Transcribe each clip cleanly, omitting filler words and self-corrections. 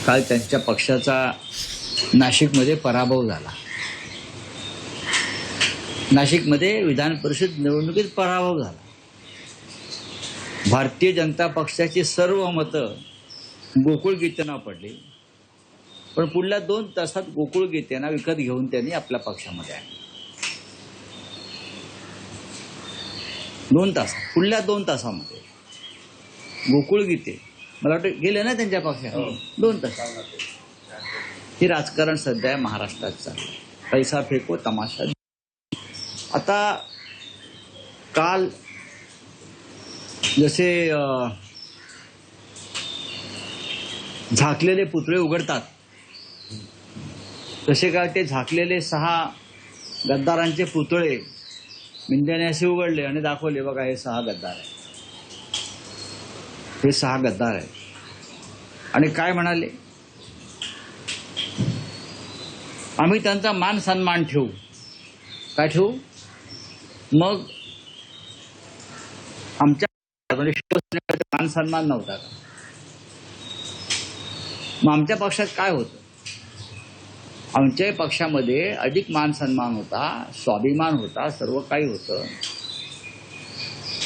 काल त्यांच्या पक्षाचा नाशिकमध्ये पराभव झाला. नाशिकमध्ये विधान परिषद निवडणुकीत पराभव झाला. भारतीय जनता पक्षाची सर्व मतं गोकुळ गीतेंना पडली, पण पुढल्या 2 तासात गोकुळ गीतेंना विकत घेऊन त्यांनी आपल्या पक्षामध्ये आणले. 2 तासात, पुढल्या 2 तासामध्ये गोकुळ गीते मला वाटतं गेले ना त्यांच्या पक्षात 2 तासात. हे राजकारण सध्या महाराष्ट्रात चाललं. पैसा फेको तमाशा. आता काल जसे झाकलेले पुतळे उघडतात तसे काय ते झाकलेले 6 गद्दारांचे पुतळे मिंद्याने असे उघडले आणि दाखवले, बघा हे 6 गद्दार आहे, हे 6 गद्दार आहे. आणि काय म्हणाले, आम्ही त्यांचा मान सन्मान ठेवू. काय ठेवू? मग आमच्या मान सन्मान नव्हता का? मग आमच्या पक्षात काय होतं? आमच्या पक्षामध्ये अधिक मान सन्मान होता, स्वाभिमान होता, सर्व काही होतं.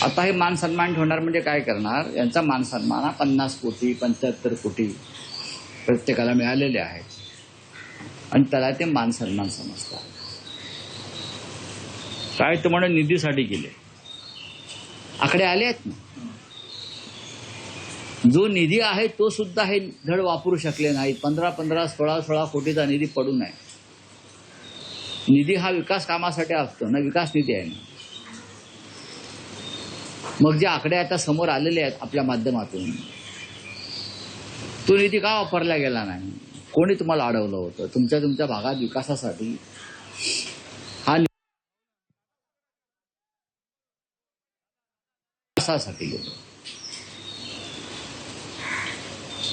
आता हे मान सन्मान ठेवणार म्हणजे काय करणार? यांचा मान सन्मान 50 कोटी 75 कोटी प्रत्येकाला मिळालेले आहेत आणि त्याला ते मान सन्मान समजतात. काय तर म्हणून निधीसाठी केले. आकडे आले आहेत ना. जो निधी आहे तो सुद्धा हे धड वापरू शकले नाहीत. 15-15, 16-16 कोटीचा निधी पडून आहे. निधी हा विकास कामासाठी असतो ना, विकास निधी आहे ना. मग जे आकडे आता समोर आलेले आहेत आपल्या माध्यमातून, तो निधी का वापरला गेला नाही? कोणी तुम्हाला अडवलं होतं? तुमच्या भागात विकासासाठी हा विकासासाठी गेलो.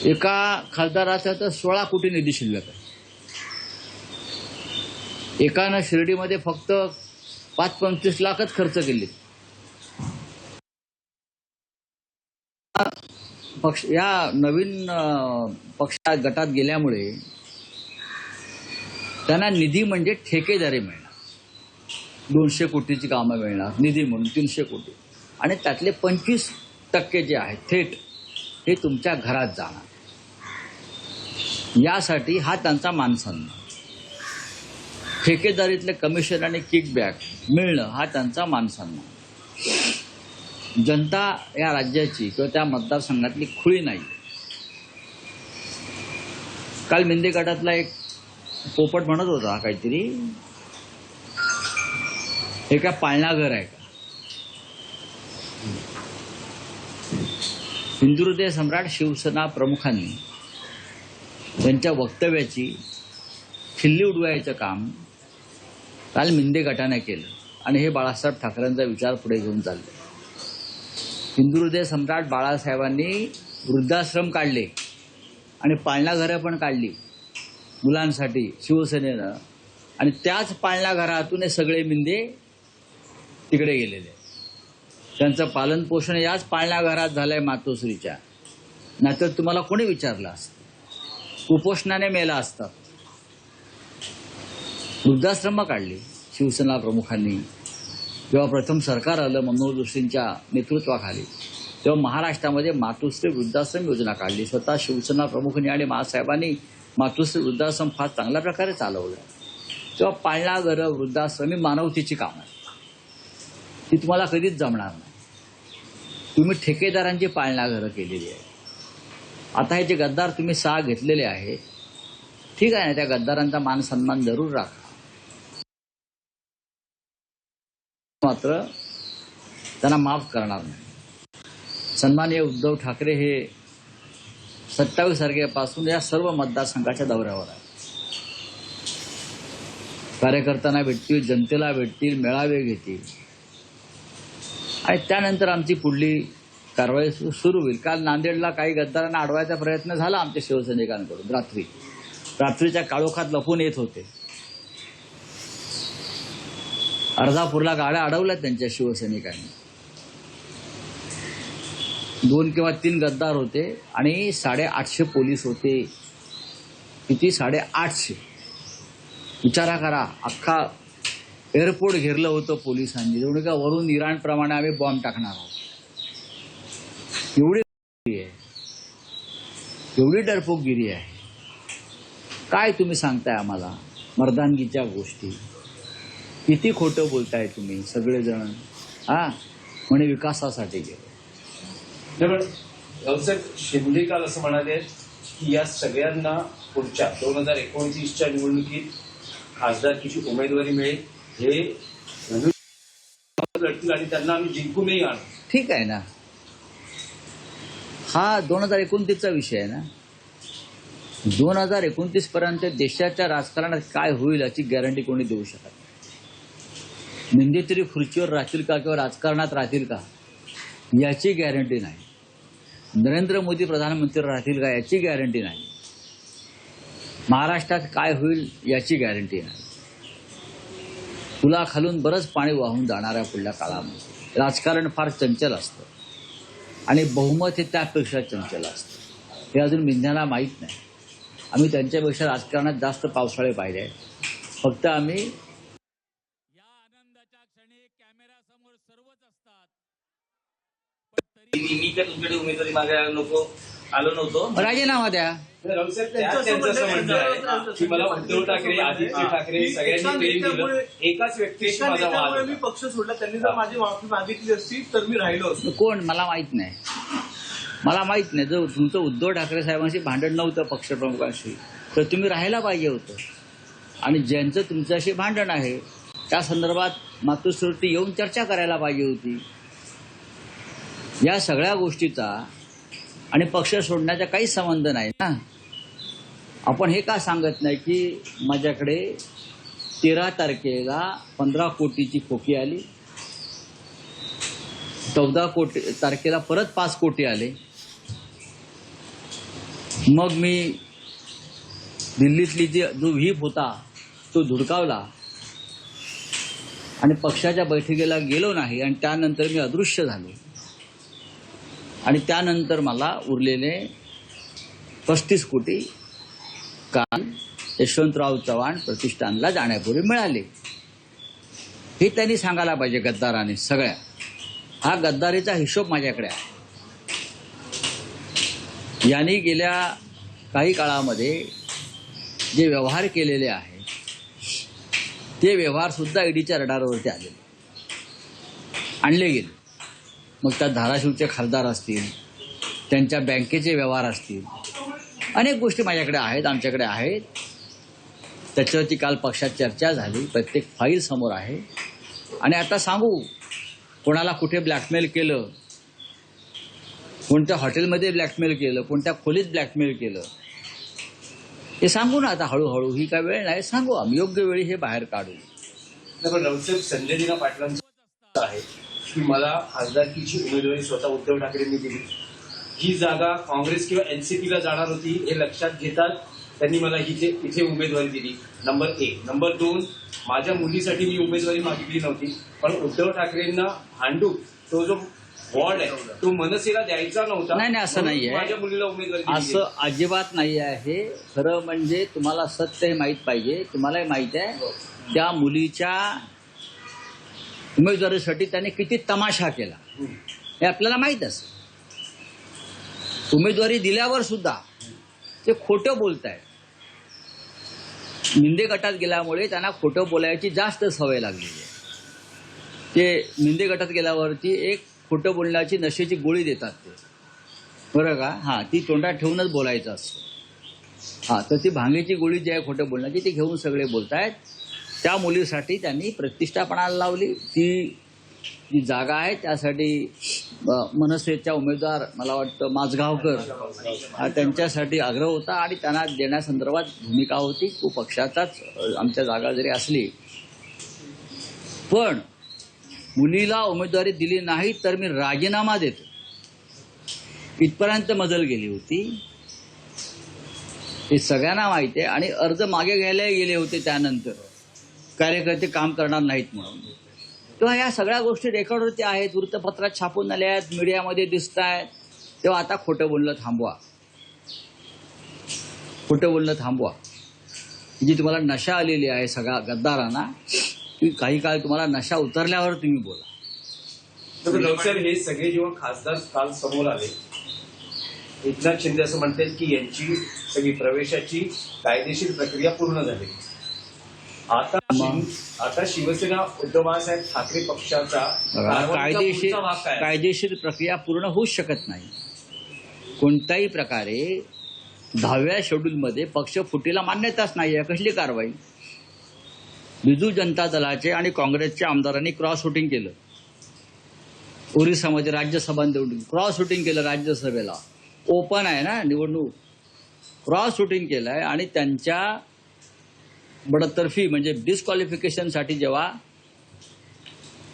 एका खासदाराचा तर 16 कोटी निधी शिल्लक आहे. एकानं शिर्डीमध्ये फक्त 5-25 लाखच खर्च केले. पक्ष या नवीन पक्षात गटात गेल्यामुळे त्यांना निधी म्हणजे ठेकेदारी मिळणार. 200 कोटीची कामं मिळणार निधी म्हणून, 300 कोटी, आणि त्यातले 25% जे आहेत थेट हे तुमच्या घरात जाणार. यासाठी हा त्यांचा मानसन्मान. ठेकेदारीतले कमिशन आणि किकबॅक मिळणं हा त्यांचा मानसन्मान. जनता या राज्याची किंवा त्या मतदारसंघातली खुळी नाही. काल मिंदे गटातला एक पोपट म्हणत होता काहीतरी, हे काय पाळणाघर आहे का? हिंदुहृदय सम्राट शिवसेना प्रमुखांनी त्यांच्या वक्तव्याची खिल्ली उडवायचं काम काल मिंदे गटाने केलं आणि हे बाळासाहेब ठाकरेंचा विचार पुढे घेऊन चालले. हिंदुहृदय सम्राट बाळासाहेबांनी वृद्धाश्रम काढले आणि पाळणाघरं पण काढली मुलांसाठी शिवसेनेनं, आणि त्याच पाळणाघरातून हे सगळे मिंदे तिकडे गेलेले. त्यांचं पालन पोषण याच पाळणाघरात झालंय मातोश्रीच्या. नाहीतर तुम्हाला कोणी विचारलं असतं? कुपोषणाने मेला असता. वृद्धाश्रम काढली शिवसेना प्रमुखांनी. जेव्हा प्रथम सरकार आलं मनोहर जोशींच्या नेतृत्वाखाली, तेव्हा महाराष्ट्रामध्ये मातोश्री वृद्धाश्रम योजना काढली. स्वतः शिवसेना प्रमुखांनी आणि महासाहेबांनी मातोश्री वृद्धाश्रम फार चांगल्या प्रकारे चालवलं. तेव्हा पाळणाघरं, वृद्धाश्रम ही मानवतेची कामं आहेत. ती तुम्हाला कधीच जमणार नाही. तुम्ही ठेकेदारांची पाळणाघरं केलेली आहे. आता हे जे गद्दार तुम्ही 6 घेतलेले आहेत, ठीक आहे ना, त्या गद्दारांचा मान सन्मान जरूर राखा, मात्र त्यांना माफ करणार नाही. सन्माननीय उद्धव ठाकरे हे 27 तारखेपासून या सर्व मतदारसंघाच्या दौऱ्यावर आहे. कार्यकर्त्यांना भेटतील, जनतेला भेटतील, मेळावे घेतील आणि त्यानंतर आमची पुढली कारवाई सुरू होईल. काल नांदेडला काही गद्दारांना अडवायचा प्रयत्न झाला आमच्या शिवसैनिकांकडून. रात्रीच्या काळोखात लपून येत होते. अर्धापूरला गाड्या अडवल्यात त्यांच्या शिवसैनिकांनी. 2 किंवा 3 गद्दार होते आणि 850 पोलीस होते. किती 850. विचारा करा, अख्खा एअरपोर्ट घेरलं होतं पोलिसांनी. एवढं का वरून इराणप्रमाणे आम्ही बॉम्ब टाकणार आहोत, एवढी डरपोकगिरी आहे. काय तुम्ही सांगताय आम्हाला मर्दानगीच्या गोष्टी? किती खोटं बोलताय तुम्ही सगळेजण. म्हणे विकासासाठी गेलो. रावसाहेब शिंदे काल असं म्हणाले की या सगळ्यांना पुढच्या 2029च्या निवडणुकीत खासदारकीची उमेदवारी मिळेल, हे लढतील आणि त्यांना आम्ही जिंकूनही आणू. ठीक आहे ना, हा 2029चा विषय आहे ना. 2029 पर्यंत देशाच्या राजकारणात काय होईल याची गॅरंटी कोणी देऊ शकत नाही. मिंदे तरी खुर्चीवर राहतील का किंवा राजकारणात राहतील का याची गॅरंटी नाही. नरेंद्र मोदी प्रधानमंत्री राहतील का याची गॅरंटी नाही. महाराष्ट्रात काय होईल याची गॅरंटी नाही. पुलाखालून बरंच पाणी वाहून जाणाऱ्या पुढल्या काळामध्ये राजकारण फार चंचल असतं आणि बहुमत हे त्यापेक्षा चंचल असतं. हे अजून मिंद्याला माहीत नाही. आम्ही त्यांच्यापेक्षा राजकारणात जास्त पावसाळे पाहिले आहेत. फक्त आम्ही या आनंदाच्या क्षणी कॅमेऱ्यासमोर सर्वच असतात, मी काय तुमच्याकडे उमेदवारी मागायला आलो नव्हतो. राजीनामा द्या. रावसाहेब त्यांचं असं म्हणणं आहे की मला उद्धव ठाकरे, आदित्य ठाकरे सगळ्यांनी प्रेम दिलं, एकाच व्यक्तीशी माझा वाद मी पक्ष सोडला. त्यांनी जर माझी माफी मागितली असती तर मी राहिलो असतो. कोण मला माहित नाही. मला माहित नाही. जर तुमचं उद्धव ठाकरे साहेबांशी भांडण नव्हतं पक्षप्रमुखांशी तर तुम्ही राहायला पाहिजे होतं. आणि ज्यांचं तुमच्याशी भांडण आहे त्या संदर्भात मातोश्रीवरती येऊन चर्चा करायला पाहिजे होती. या सगळ्या गोष्टीचा आणि पक्ष सोडण्याचा काहीच संबंध नाही ना. आपण हे का सांगत नाही की माझ्याकडे 13 तारखेला 15 कोटीची खोकी आली, 14 तारखेला परत 5 कोटी आले. मग मी दिल्लीतली जो व्हीप होता तो धुडकावला आणि पक्षाच्या बैठकीला गेलो नाही आणि त्यानंतर मी अदृश्य झालो. आणि त्यानंतर मला उरलेले 35 कोटी काल यशवंतराव चव्हाण प्रतिष्ठानला जाण्यापूर्वी मिळाले. हे त्यांनी सांगायला पाहिजे गद्दाराने सगळ्या. हा गद्दारीचा हिशोब माझ्याकडे आहे. यांनी गेल्या काही काळामध्ये जे व्यवहार केलेले आहेत ते व्यवहार सुद्धा ईडीच्या रडारवरती आणले गेले. मग त्यात धाराशिवचे खासदार असतील, त्यांच्या बँकेचे व्यवहार असतील, अनेक गोष्टी माझ्याकडे आहेत, आमच्याकडे आहेत. त्याच्यावरती काल पक्षात चर्चा झाली. प्रत्येक फाईल समोर आहे. आणि आता सांगू कोणाला कुठे ब्लॅकमेल केलं, कोणत्या हॉटेलमध्ये ब्लॅकमेल केलं, कोणत्या खोलीत ब्लॅकमेल केलं, हे सांगू ना आता हळूहळू. ही काय वेळ नाही, सांगू आम्ही योग्य वेळी हे बाहेर काढू. पण रावसाहेब संजय दिना पाटलांचं आहे की मला खासदारकीची उमेदवारी स्वतः उद्धव ठाकरेंनी दिली. ही जागा काँग्रेस किंवा एनसीपीला जाणार होती हे लक्षात घेतात त्यांनी मला इथे उमेदवारी दिली. नंबर 1. नंबर 2, माझ्या मुलीसाठी मी उमेदवारी मागितली नव्हती, पण उद्धव ठाकरेंना भांडून तो जो वॉर्ड आहे तो मनसेला द्यायचा नव्हता. नाही असं नाहीये, माझ्या मुलीला उमेदवारी दिली. असं अजिबात नाही आहे. खरं म्हणजे तुम्हाला सत्य हे माहीत पाहिजे. तुम्हालाही माहित आहे त्या मुलीच्या उमेदवारीसाठी त्याने किती तमाशा केला हे आपल्याला माहीत असेल. उमेदवारी दिल्यावर सुद्धा ते खोटं बोलतायत. मिंदे गटात गेल्यामुळे त्यांना खोटं बोलायची जास्त सवय लागलेली आहे. ते मिंदे गटात गेल्यावरती एक खोटं बोलण्याची नशेची गोळी देतात ते, बरं का. ती तोंडात ठेवूनच बोलायचं असतं. तर ती भांगेची गोळी जी आहे खोटं बोलण्याची ती घेऊन सगळे बोलतायत. त्या मुलीसाठी त्यांनी प्रतिष्ठा पणाला लावली. ती जी जागा आहे त्यासाठी मनसेच्या उमेदवार मला वाटतं माझगावकर त्यांच्यासाठी आग्रह होता आणि त्यांना देण्यासंदर्भात भूमिका होती. तो पक्षाचाच आमच्या जागा जरी असली पण मुलीला उमेदवारी दिली नाही तर मी राजीनामा देतो इथपर्यंत मजल गेली होती. हे सगळ्यांना माहिती आहे. आणि अर्ज मागे घ्यायला गेले होते त्यानंतर कार्यकर्ते काम करणार नाहीत म्हणून. तेव्हा या सगळ्या गोष्टी रेकॉर्डवरती आहेत, वृत्तपत्रात छापून आल्या आहेत, मीडियामध्ये दिसत आहेत. तेव्हा आता खोटं बोलणं थांबवा. खोटं बोलणं थांबवा. जी तुम्हाला नशा आलेली आहे सगळ्या गद्दारांना, की काही काळ तुम्हाला नशा उतरल्यावर तुम्ही बोला. तर राऊत हे सगळे जेव्हा खासदार काल समोर आले, एकनाथ शिंदे असं म्हणतात की यांची सगळी प्रवेशाची कायदेशीर प्रक्रिया पूर्ण झाली. आता शिवसेना उद्धव बाळासाहेब ठाकरे पक्षाचा कायदेशीर पुढचा भाग काय? कायदेशीर प्रक्रिया पूर्ण होऊच शकत नाही. कोणत्याही प्रकारे 10व्या शेड्यूलमध्ये पक्ष फुटीला मान्यताच नाही आहे. कसली कारवाई? बिजू जनता दलाचे आणि काँग्रेसच्या आमदारांनी क्रॉस वोटिंग केलं. ओरिसामध्ये राज्यसभा निवडणूक क्रॉस वोटिंग केलं. राज्यसभेला ओपन आहे ना निवडणूक, क्रॉस वोटिंग केलं आहे. आणि त्यांच्या बडतर्फी म्हणजे डिस्क्वालिफिकेशनसाठी जेव्हा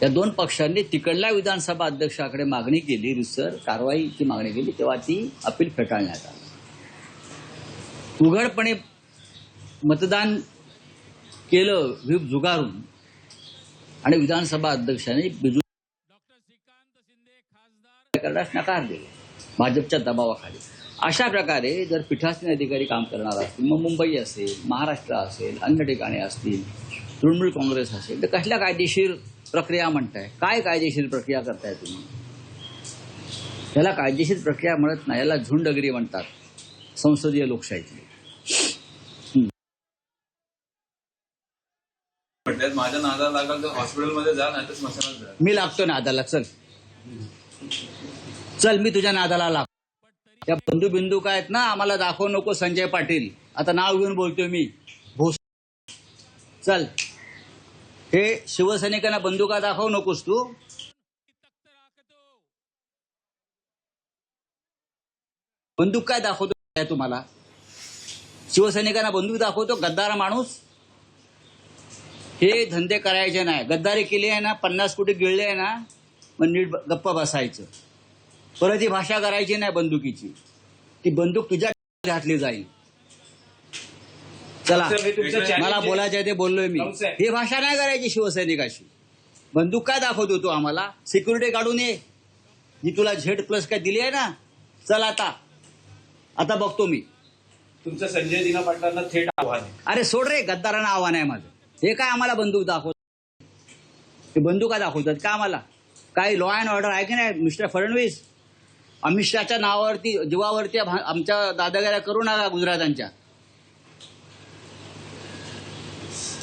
या दोन पक्षांनी तिकडल्या विधानसभा अध्यक्षाकडे मागणी केली, रिसर कारवाईची मागणी केली, तेव्हा ती अपील फेटाळण्यात आली. उघडपणे मतदान केलं व्हीप झुगारून आणि विधानसभा अध्यक्षांनी बिजू डॉक्टर श्रीकांत शिंदे खासदार करण्यास नकार दिला भाजपच्या दबावाखाली. अशा प्रकारे जर पीठासीन अधिकारी काम करणार असतील, मग मुंबई असेल, महाराष्ट्र असेल, अन्य ठिकाणी असतील, तृणमूल काँग्रेस असेल, तर कसल्या कायदेशीर प्रक्रिया म्हणताय? काय कायदेशीर प्रक्रिया करताय तुम्ही? याला कायदेशीर प्रक्रिया म्हणत नाही, याला झुंडगिरी म्हणतात संसदीय लोकशाहीतली. म्हणतात माझ्या नादाला लागाल तर हॉस्पिटलमध्ये जा, नाही तर स्मशानात जा. मी लागतो नादाला. चल चल, मी तुझ्या नादाला लागतो. त्या बंधू बिंदू काय आहेत ना, आम्हाला दाखवू नको संजय पाटील. आता नाव घेऊन बोलतोय मी. भोस चल, हे शिवसैनिकांना बंदुका दाखवू नकोस तू. तख्त राखतो. बंदूक काय दाखवतो तुम्हाला? शिवसैनिकांना बंदूक दाखवतो गद्दार माणूस. हे धंदे करायचे नाही. गद्दारी केली आहे ना, 50 कोटी गिळले आहे ना, मग नीट गप्प बसायचं. परत ही भाषा करायची नाही बंदुकीची. ती बंदूक तुझ्या घातली जाईल. चला, मला बोलायचं आहे ते बोललोय मी. ही भाषा नाही करायची शिवसैनिकाशी. बंदूक काय दाखवतो तू आम्हाला? सिक्युरिटी काढून ये. जी तुला Z+ काय दिली आहे ना. चल आता बघतो मी. तुमचं संजय दिना पाटलांना थेट आव्हान आहे. अरे सोड रे, गद्दारांना आव्हान आहे माझं. हे काय आम्हाला बंदूक दाखवत? हे बंदुका दाखवतात का आम्हाला? काय लॉ अँड ऑर्डर आहे की नाही मिस्टर फडणवीस? अमित शहाच्या नावावरती जीवावरती आमच्या दादागिऱ्या करू नका गुजरातांच्या.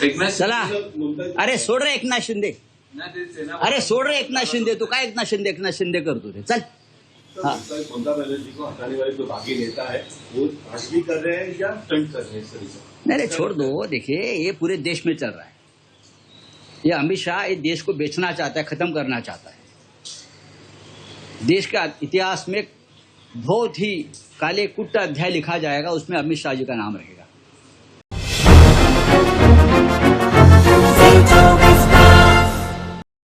एकनाथ चला, शिंदे अरे सोड रे एकनाथ शिंदे. नाही, ते सेना अरे सोड रे एकनाथ शिंदे. तू काय एकनाथ शिंदे करतो रे? चल. हाँ। ममता बनर्जी को हटाने वाले जो बागी नेता है वो राजनीति कर रहे हैं या स्टंट कर रहे हैं सर? नहीं छोड़ दो. देखिए, ये पूरे देश में चल रहा है. ये अमित शाह इस देश को बेचना चाहता है, खत्म करना चाहता है. देश का इतिहास में बहुत ही काले कुट्ट अध्याय लिखा जाएगा, उसमें अमित शाह जी का नाम रहेगा.